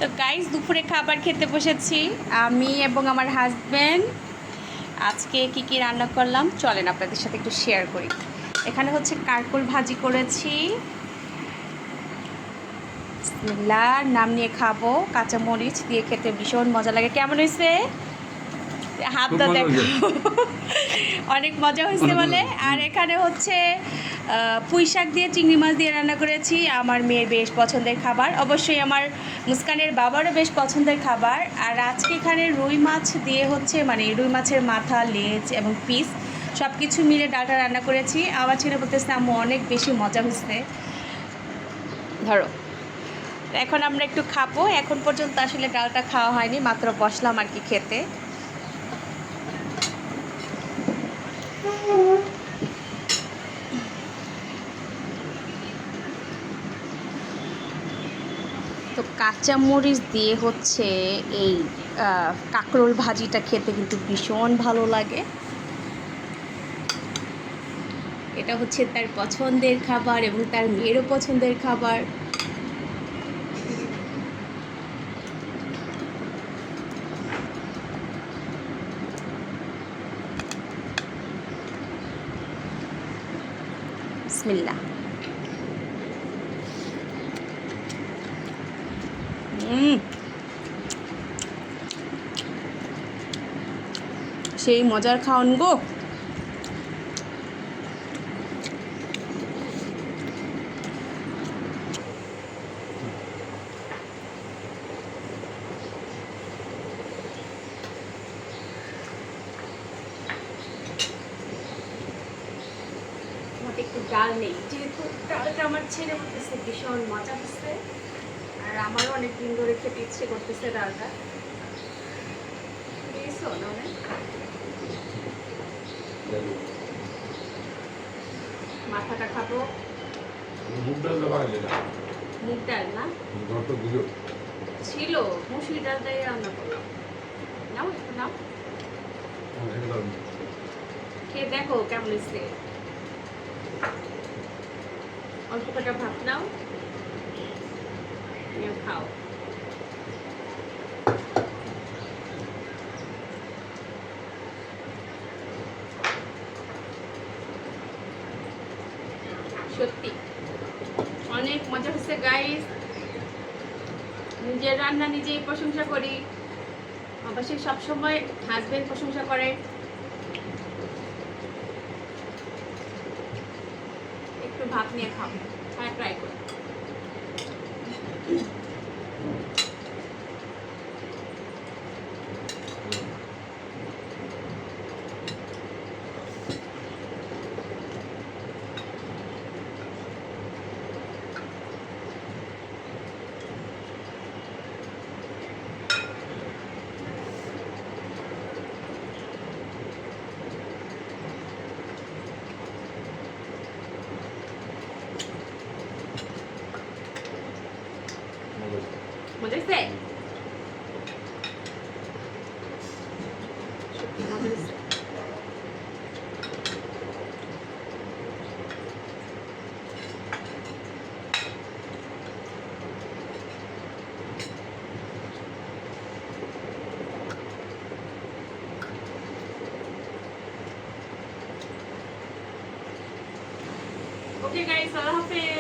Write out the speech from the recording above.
তো গাইস দুপুরে খাবার খেতে বসেছি আমি এবং আমার হাজব্যান্ড। আজকে কি কি রান্না করলাম চলেন আপনাদের সাথে একটু শেয়ার করি। এখানে হচ্ছে কারকোল ভাজি করেছি, বিসমিল্লাহর নাম নিয়ে খাবো। কাঁচা মরিচ দিয়ে খেতে ভীষণ মজা লাগে। কেমন হয়েছে? হাতটা দেখো, অনেক মজা হয়েছে বলে। আর এখানে হচ্ছে পুঁই শাক দিয়ে চিংড়ি মাছ দিয়ে রান্না করেছি, আমার মেয়ের বেশ পছন্দের খাবার, অবশ্যই আমার মুস্কানের বাবারও বেশ পছন্দের খাবার। আর আজকে এখানে রুই মাছ দিয়ে হচ্ছে মানে রুই মাছের মাথা, লেজ এবং পিস সব কিছু মিলে ডালটা রান্না করেছি। আমার ছেলে বলতেছে আম্মু অনেক বেশি মজা হয়েছে। ধরো এখন আমরা একটু খাবো। এখন পর্যন্ত আসলে ডালটা খাওয়া হয়নি, মাত্র বসলাম আর কি খেতে। তো কাঁচামরিচ দিয়ে হচ্ছে এই কাঁকরোল ভাজিটা খেতে কিন্তু ভীষণ ভালো লাগে। এটা হচ্ছে তার পছন্দের খাবার এবং তার মেয়েরও পছন্দের খাবার। বিসমিল্লাহ। সেই মজার খাওয়ান গো। একটু ডাল নেই, যেহেতু ডালটা আমার ছেলে বলতেছে ভীষণ মজা হচ্ছে, আর আমারও অনেক দিন ধরে খেতে ইচ্ছে করতেছে ডালটা। মাথাটা খাবো। মুগ ডাল না ছিল, মুসুরি ডালটাই রান্না করলাম। নাও একটু নাও, খেয়ে দেখো কেমন হয়েছে। অল্প কটা ভাত নাও, খাও। সত্যি অনেক মজা হচ্ছে গাইস। নিজের রান্না নিজেই প্রশংসা করি, অবশ্যই সবসময় হাজবেন্ড প্রশংসা করে। একটু ভাত নিয়ে খাও, হ্যাঁ ট্রাই করো। মজা হয়েছে? সত্যি মজা হয়েছে। ওকে গাইস, আল্লাহ হাফেজ।